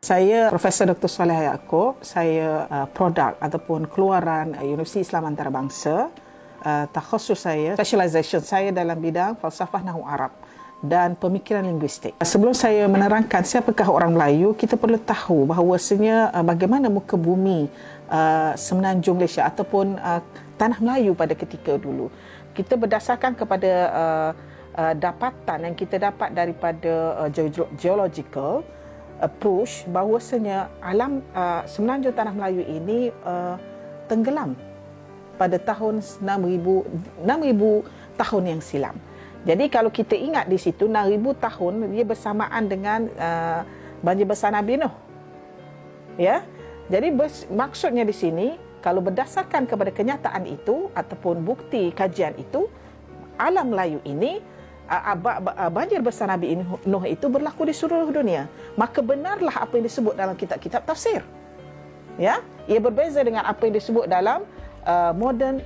Saya Profesor Dr. Saleh Yaakob. Saya produk ataupun keluaran Universiti Islam Antarabangsa. Takhusus saya, specialization saya dalam bidang falsafah Nahwu Arab dan pemikiran linguistik. Sebelum saya menerangkan siapakah orang Melayu, kita perlu tahu bahawasanya bagaimana muka bumi Semenanjung Malaysia ataupun Tanah Melayu pada ketika dulu. Kita berdasarkan kepada dapatan yang kita dapat daripada geological approach, bahawasanya alam Semenanjung Tanah Melayu ini tenggelam pada tahun 6,000 tahun yang silam. Jadi kalau kita ingat di situ 6,000 tahun dia bersamaan dengan banjir besar Nabi Nuh. Ya. Jadi maksudnya di sini kalau berdasarkan kepada kenyataan itu ataupun bukti kajian itu, alam Melayu ini banjir besar Nabi Nuh itu berlaku di seluruh dunia. Maka benarlah apa yang disebut dalam kitab-kitab tafsir. Ya, ia berbeza dengan apa yang disebut dalam modern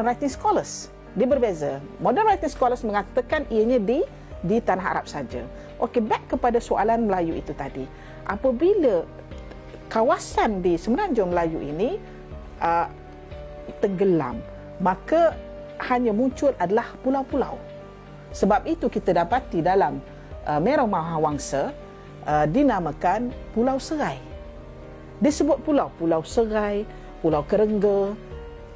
writing scholars. Dia berbeza. Modern writing scholars mengatakan ianya di tanah Arab saja. Okey, back kepada soalan Melayu itu tadi. Apabila kawasan di Semenanjung Melayu ini tenggelam, maka hanya muncul adalah pulau-pulau. Sebab itu kita dapati dalam Merau Mahawangsa dinamakan Pulau Serai. Disebut Pulau Serai, Pulau Kerengga,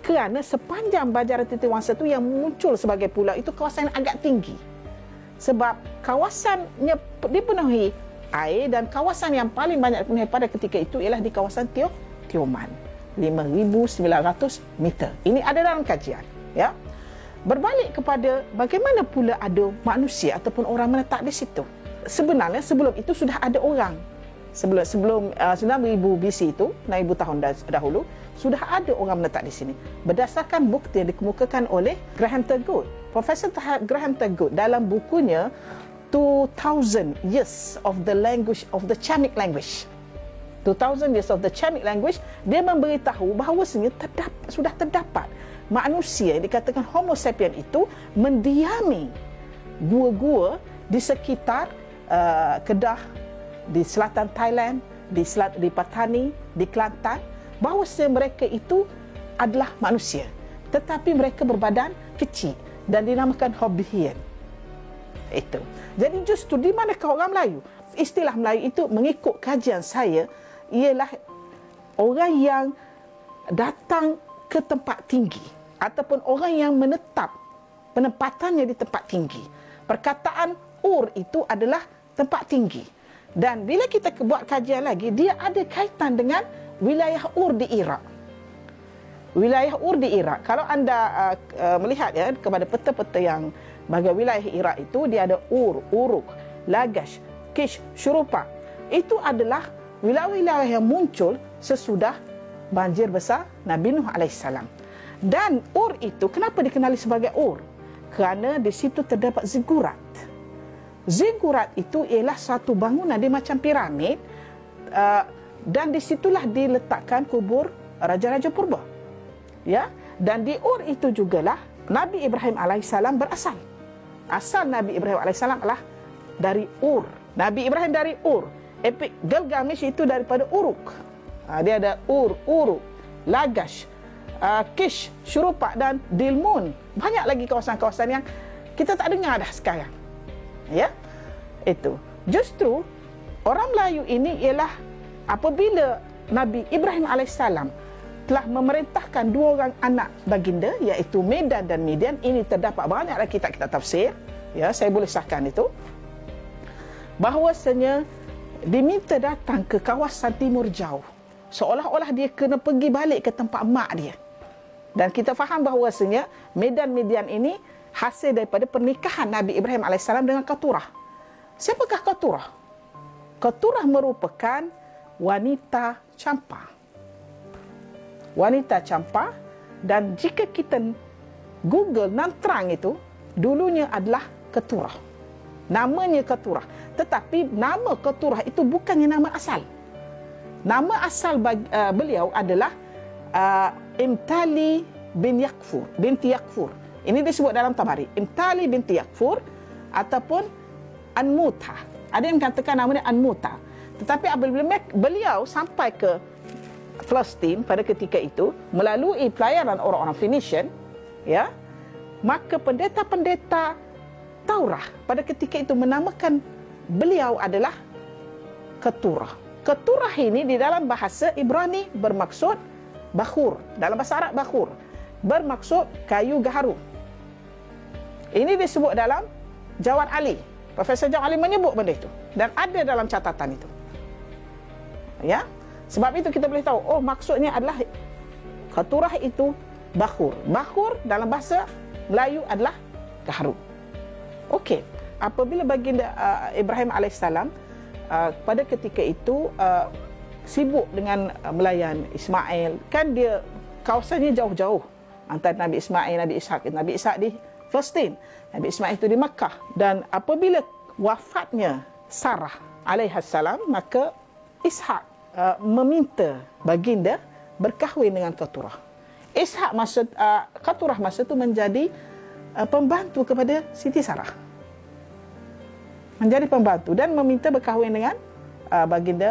kerana sepanjang Bajaran Titiwangsa itu yang muncul sebagai pulau itu kawasan yang agak tinggi. Sebab kawasannya dipenuhi air dan kawasan yang paling banyak dipenuhi pada ketika itu ialah di kawasan Tioman, 5,900 meter. Ini ada dalam kajian, ya. Berbalik kepada bagaimana pula ada manusia ataupun orang menetap di situ. Sebenarnya sebelum itu sudah ada orang. Sebelum 9,000 BC itu, 6,000 tahun dahulu, sudah ada orang menetap di sini. Berdasarkan bukti yang dikemukakan oleh Graham Thurgood. Profesor Graham Thurgood dalam bukunya 2000 Years of the Language of the Chamic Language. 2000 Years of the Chamic Language, dia memberitahu bahawasanya sudah terdapat manusia yang dikatakan Homo sapien itu mendiami gua-gua di sekitar Kedah, di selatan Thailand, di Patani, di Kelantan, bahawasanya mereka itu adalah manusia, tetapi mereka berbadan kecil dan dinamakan Hobbitian. Itu. Jadi justru di manakah orang Melayu? Istilah Melayu itu mengikut kajian saya ialah orang yang datang ke tempat tinggi ataupun orang yang menetap penempatannya di tempat tinggi. Perkataan Ur itu adalah tempat tinggi. Dan bila kita buat kajian lagi, dia ada kaitan dengan wilayah Ur di Iraq. Wilayah Ur di Iraq. Kalau anda melihat ya kepada peta-peta yang bagi wilayah Iraq itu, dia ada Ur, Uruk, Lagash, Kish, Syurupa. Itu adalah wilayah-wilayah yang muncul sesudah banjir besar Nabi Nuh alaihissalam. Dan Ur itu kenapa dikenali sebagai Ur? Kerana di situ terdapat zigurat. Zigurat itu ialah satu bangunan dia macam piramid, dan di situlah diletakkan kubur raja-raja purba. Ya, dan di Ur itu jugalah Nabi Ibrahim alaihissalam berasal. Asal Nabi Ibrahim alaihissalam adalah dari Ur. Nabi Ibrahim dari Ur. Epik Gilgamesh itu daripada Uruk. Dia ada Ur, Uruk, Lagash, Kish, Syurupa dan Dilmun. Banyak lagi kawasan-kawasan yang kita tak dengar dah sekarang. Ya, itu. Justru orang Melayu ini ialah apabila Nabi Ibrahim alaihissalam telah memerintahkan dua orang anak baginda, iaitu Medan dan Midian. Ini terdapat banyak lagi kitab-kitab tafsir. Ya, saya boleh sahkan itu. Bahawasanya diminta datang ke kawasan timur jauh. Seolah-olah dia kena pergi balik ke tempat mak dia. Dan kita faham bahawasanya Medan Midian ini hasil daripada pernikahan Nabi Ibrahim alaihissalam dengan Keturah. Siapakah Keturah? Keturah merupakan wanita campa. Wanita campa, dan jika kita Google Nantrang itu, dulunya adalah Keturah. Namanya Keturah. Tetapi nama Keturah itu bukannya nama asal. Nama asal beliau adalah Imtali binti Yakfur. Ini disebut dalam Tabari. Imtali binti Yakfur ataupun Anmuta. Ada yang katakan namanya Anmuta. Tetapi apabila beliau sampai ke Palestin pada ketika itu melalui pelayaran orang-orang Phoenician, ya, maka pendeta-pendeta Taurat pada ketika itu menamakan beliau adalah keturah. Keturah ini di dalam bahasa Ibrani bermaksud bakhur, dalam bahasa Arab bakhur bermaksud kayu gaharu. Ini disebut dalam Jawad Ali. Profesor Jawad Ali menyebut benda itu dan ada dalam catatan itu. Ya. Sebab itu kita boleh tahu, oh maksudnya adalah keturah itu bakhur. Bakhur dalam bahasa Melayu adalah gaharu. Okey, apabila baginda Ibrahim alaihissalam pada ketika itu sibuk dengan melayan Ismail, kan dia kawasannya jauh-jauh antara Nabi Ismail, Nabi Ishak. Nabi Ishak di Palestin, Nabi Ismail itu di Makkah. Dan apabila wafatnya Sarah alaihissalam, maka Ishak meminta baginda berkahwin dengan Keturah. Ishak Keturah masa itu menjadi pembantu kepada Siti Sarah. Menjadi pembantu dan meminta berkahwin dengan baginda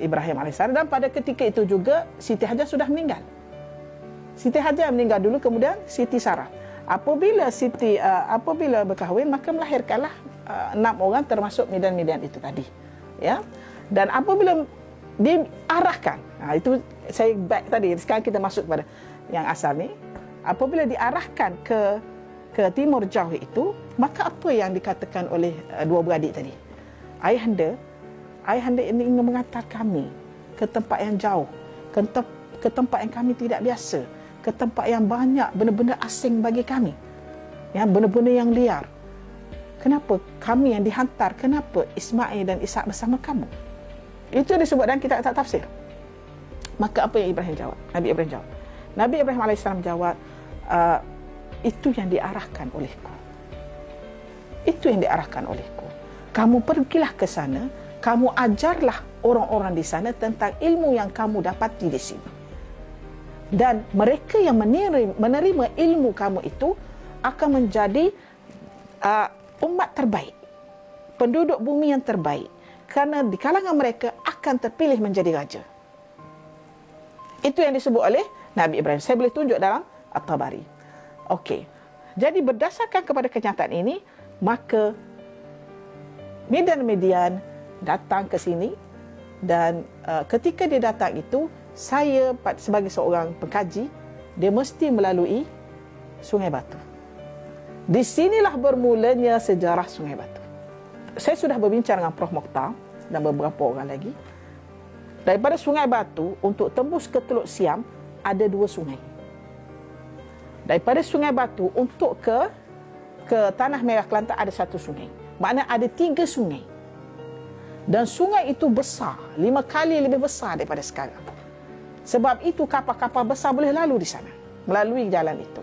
Ibrahim AS. Dan pada ketika itu juga Siti Hajar sudah meninggal. Siti Hajar meninggal dulu, kemudian Siti Sarah. Apabila berkahwin, maka melahirkanlah 6 orang termasuk Midian itu tadi. Ya. Dan apabila diarahkan, itu saya back tadi, sekarang kita masuk pada yang asal ni. Apabila diarahkan ke timur jauh itu, maka apa yang dikatakan oleh dua beradik tadi? Ayahanda ini ingin mengantar kami ke tempat yang jauh, ke tempat yang kami tidak biasa, ke tempat yang banyak benda-benda asing bagi kami, yang benda-benda yang liar. Kenapa kami yang dihantar? Kenapa Ismail dan Ishak bersama kamu? Itu disebut dalam kitab tafsir. Maka apa yang Ibrahim jawab? Nabi Ibrahim jawab. Nabi Ibrahim AS jawab, itu yang diarahkan olehku. Itu yang diarahkan olehku. Kamu pergilah ke sana, kamu ajarlah orang-orang di sana tentang ilmu yang kamu dapati di sini. Dan mereka yang menerima ilmu kamu itu akan menjadi umat terbaik, penduduk bumi yang terbaik. Kerana di kalangan mereka akan terpilih menjadi raja. Itu yang disebut oleh Nabi Ibrahim. Saya boleh tunjuk dalam At-Tabari. Okey. Jadi berdasarkan kepada kenyataan ini, maka Midian datang ke sini dan ketika dia datang itu, saya sebagai seorang pengkaji, dia mesti melalui Sungai Batu. Di sinilah bermulanya sejarah Sungai Batu. Saya sudah berbincang dengan Prof. Mokhtar dan beberapa orang lagi. Daripada Sungai Batu untuk tembus ke Teluk Siam ada 2 sungai. Daripada Sungai Batu untuk ke Tanah Merah Kelantan ada 1 sungai. Maknanya ada 3 sungai. Dan sungai itu besar, 5 kali lebih besar daripada sekarang. Sebab itu kapal-kapal besar boleh lalu di sana, melalui jalan itu.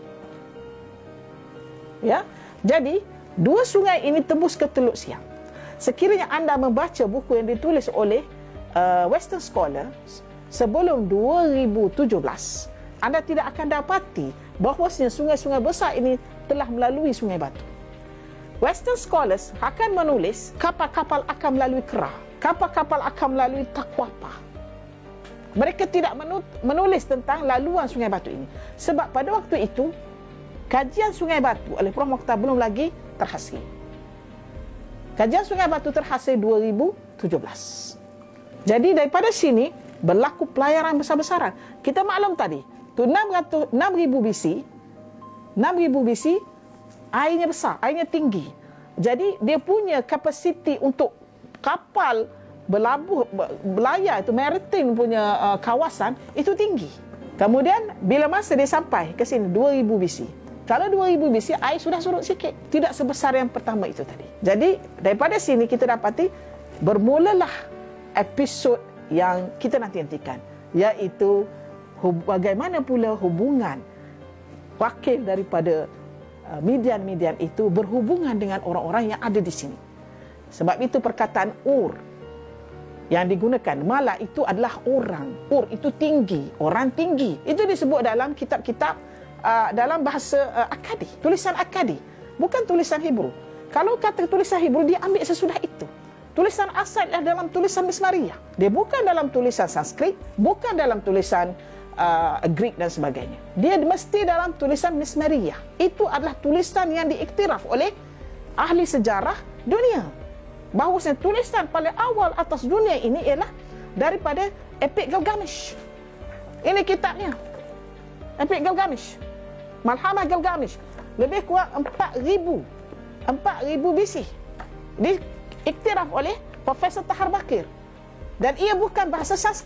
Ya. Jadi 2 sungai ini tembus ke Teluk Siam. Sekiranya anda membaca buku yang ditulis oleh Western Scholar sebelum 2017, anda tidak akan dapati bahawasanya sungai-sungai besar ini telah melalui Sungai Batu. Western Scholars akan menulis kapal-kapal akan melalui Kerah, kapal-kapal akan melalui Takwapa. Mereka tidak menulis tentang laluan Sungai Batu ini. Sebab pada waktu itu, kajian Sungai Batu oleh Prof. Mokhtar belum lagi terhasil. Kajian Sungai Batu terhasil 2017. Jadi daripada sini berlaku pelayaran besar-besaran. Kita maklum tadi, tu 6,000 BC, 6,000 BC airnya besar, airnya tinggi. Jadi dia punya kapasiti untuk kapal berlayar itu maritime punya kawasan itu tinggi. Kemudian bila masa dia sampai ke sini 2000 BC. Kalau 2000 BC air sudah surut sikit, tidak sebesar yang pertama itu tadi. Jadi daripada sini kita dapati bermulalah episod yang kita nantikan, iaitu bagaimana pula hubungan wakil daripada Midian itu berhubungan dengan orang-orang yang ada di sini. Sebab itu perkataan Ur yang digunakan, Mala itu adalah orang. Ur itu tinggi, orang tinggi. Itu disebut dalam kitab-kitab dalam bahasa Akkadi, tulisan Akkadi, bukan tulisan Hebrew. Kalau kata tulisan Hebrew, dia ambil sesudah itu. Tulisan asal adalah dalam tulisan Mesmaria. Dia bukan dalam tulisan Sanskrit, bukan dalam tulisan Greek dan sebagainya. Dia mesti dalam tulisan Mesmaria. Itu adalah tulisan yang diiktiraf oleh ahli sejarah dunia. Bahawasanya tulisan paling awal atas dunia ini ialah daripada Epik Gilgamesh. Ini kitabnya. Epik Gilgamesh. Malhamah Gilgamesh. Lebih kurang 4,000 BC. Diiktiraf oleh Profesor Tahar Bakir. Dan ia bukan bahasa Sanskrit.